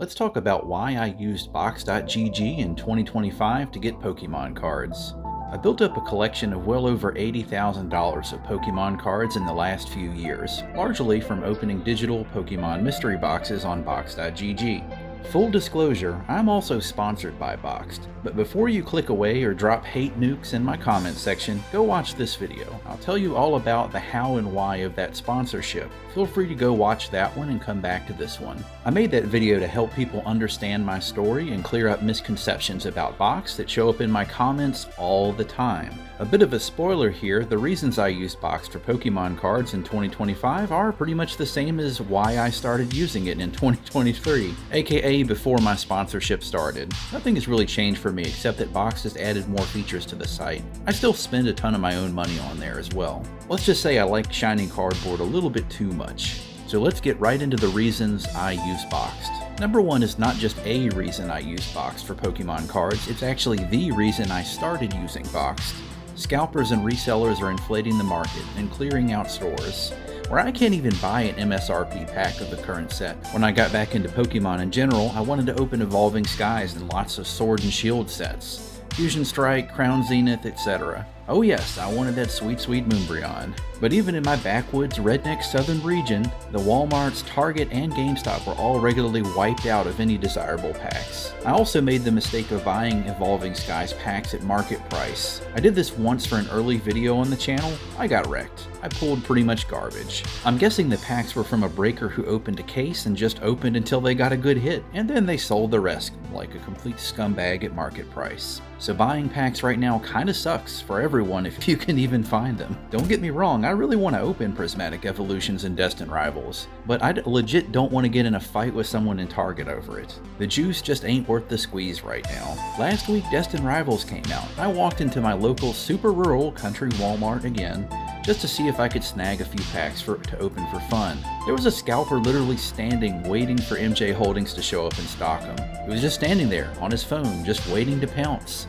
Let's talk about why I used box.gg in 2025 to get Pokemon cards. I built up a collection of well over $80,000 of Pokemon cards in the last few years, largely from opening digital Pokemon mystery boxes on box.gg. Full disclosure, I'm also sponsored by Boxed, but before you click away or drop hate nukes in my comments section, go watch this video. I'll tell you all about the how and why of that sponsorship. Feel free to go watch that one and come back to this one. I made that video to help people understand my story and clear up misconceptions about Boxed that show up in my comments all the time. A bit of a spoiler here, the reasons I used Boxed for Pokemon cards in 2025 are pretty much the same as why I started using it in 2023, aka before my sponsorship started. Nothing has really changed for me except that Boxed has added more features to the site. I still spend a ton of my own money on there as well. Let's just say I like shiny cardboard a little bit too much. So let's get right into the reasons I use Boxed. Number one is not just a reason I use Boxed for Pokemon cards, it's actually the reason I started using Boxed. Scalpers and resellers are inflating the market and clearing out stores, where I can't even buy an MSRP pack of the current set. When I got back into Pokemon in general, I wanted to open Evolving Skies and lots of Sword and Shield sets, Fusion Strike, Crown Zenith, etc. Oh yes, I wanted that sweet Moonbryon. But even in my backwoods redneck southern region, the Walmarts, Target, and GameStop were all regularly wiped out of any desirable packs. I also made the mistake of buying Evolving Skies packs at market price. I did this once for an early video on the channel. I got wrecked. I pulled pretty much garbage. I'm guessing the packs were from a breaker who opened a case and just opened until they got a good hit, and then they sold the rest like a complete scumbag at market price. So buying packs right now kinda sucks for everyone if you can even find them. Don't get me wrong, I really want to open Prismatic Evolutions and Destined Rivals, but I legit don't want to get in a fight with someone in Target over it. The juice just ain't worth the squeeze right now. Last week Destined Rivals came out. I walked into my local super rural country Walmart again, just to see if I could snag a few packs to open for fun. There was a scalper literally standing waiting for MJ Holdings to show up and stock them. He was just standing there on his phone, just waiting to pounce.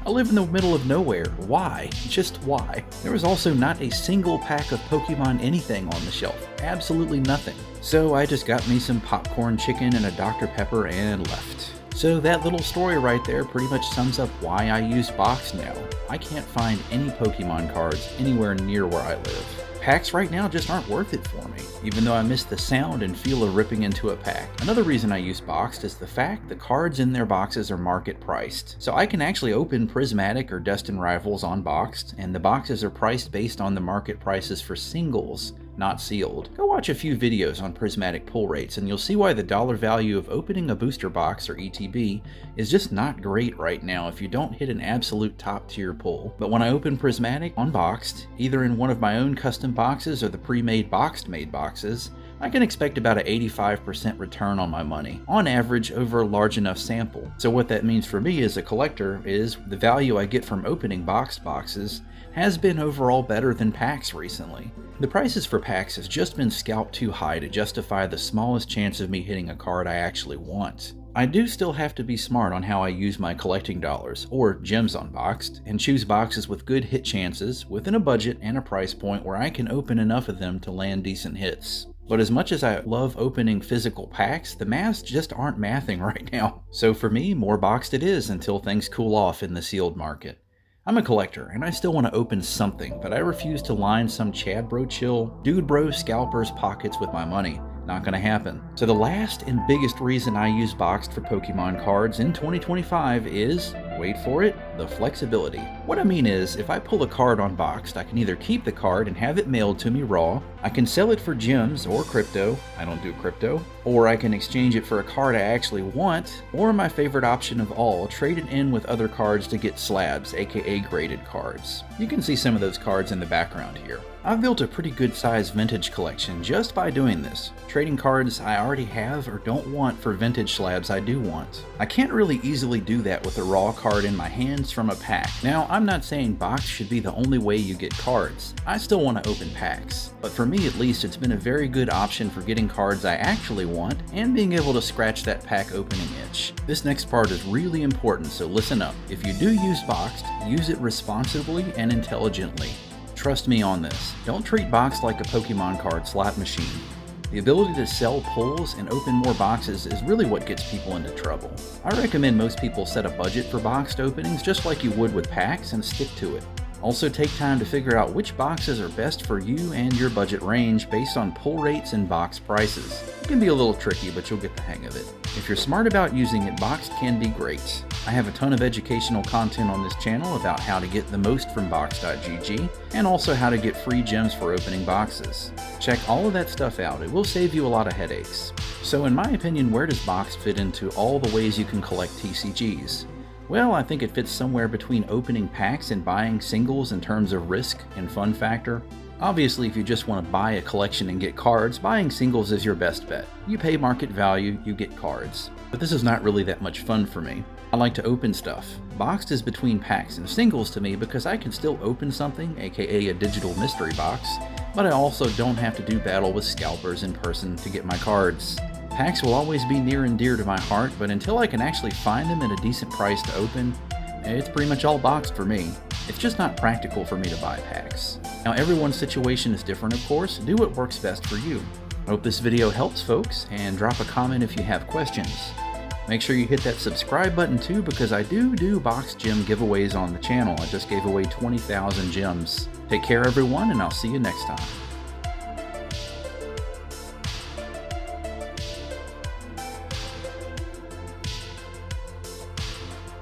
I live in the middle of nowhere. Why? Just why? There was also not a single pack of Pokemon anything on the shelf. Absolutely nothing. So I just got me some popcorn chicken and a Dr. Pepper and left. So that little story right there pretty much sums up why I use Boxed now. I can't find any Pokemon cards anywhere near where I live. Packs right now just aren't worth it for me, even though I miss the sound and feel of ripping into a pack. Another reason I use Boxed is the fact the cards in their boxes are market priced. So I can actually open Prismatic or Destined Rivals on Boxed, and the boxes are priced based on the market prices for singles, not sealed. Go watch a few videos on Prismatic pull rates and you'll see why the dollar value of opening a booster box or ETB is just not great right now if you don't hit an absolute top tier pull. But when I open Prismatic on Boxed, either in one of my own custom boxes or the pre-made Boxed made boxes, I can expect about an 85% return on my money, on average over a large enough sample. So what that means for me as a collector is the value I get from opening Boxed boxes has been overall better than packs recently. The prices for packs has just been scalped too high to justify the smallest chance of me hitting a card I actually want. I do still have to be smart on how I use my collecting dollars, or gems on Boxed, and choose boxes with good hit chances, within a budget and a price point where I can open enough of them to land decent hits. But as much as I love opening physical packs, the maths just aren't mathing right now. So for me, more Boxed it is until things cool off in the sealed market. I'm a collector, and I still want to open something, but I refuse to line some Chad Bro Chill, Dude Bro Scalper's pockets with my money. Not gonna happen. So the last and biggest reason I use Boxed for Pokemon cards in 2025 is, wait for it, the flexibility. What I mean is, if I pull a card on Boxed, I can either keep the card and have it mailed to me raw, I can sell it for gems or crypto, I don't do crypto, or I can exchange it for a card I actually want, or my favorite option of all, trade it in with other cards to get slabs, aka graded cards. You can see some of those cards in the background here. I've built a pretty good sized vintage collection just by doing this, trading cards I already have or don't want for vintage slabs I do want. I can't really easily do that with a raw card in my hands from a pack. Now, I'm not saying Boxed should be the only way you get cards. I still want to open packs, but for me at least it's been a very good option for getting cards I actually want and being able to scratch that pack opening itch. This next part is really important, so listen up. If you do use Boxed, use it responsibly and intelligently. Trust me on this. Don't treat Boxed like a Pokemon card slot machine. The ability to sell pulls and open more boxes is really what gets people into trouble. I recommend most people set a budget for boxed openings just like you would with packs and stick to it. Also take time to figure out which boxes are best for you and your budget range based on pull rates and box prices. It can be a little tricky, but you'll get the hang of it. If you're smart about using it, boxed can be great. I have a ton of educational content on this channel about how to get the most from box.gg and also how to get free gems for opening boxes. Check all of that stuff out, it will save you a lot of headaches. So in my opinion, where does box fit into all the ways you can collect TCGs? Well, I think it fits somewhere between opening packs and buying singles in terms of risk and fun factor. Obviously, if you just want to buy a collection and get cards, buying singles is your best bet. You pay market value, you get cards. But this is not really that much fun for me. I like to open stuff. Boxed is between packs and singles to me because I can still open something, aka a digital mystery box, but I also don't have to do battle with scalpers in person to get my cards. Packs will always be near and dear to my heart, but until I can actually find them at a decent price to open, it's pretty much all boxed for me. It's just not practical for me to buy packs. Now everyone's situation is different, of course. Do what works best for you. I hope this video helps, folks, and drop a comment if you have questions. Make sure you hit that subscribe button too, because I do box gem giveaways on the channel. I just gave away 20,000 gems. Take care everyone, and I'll see you next time.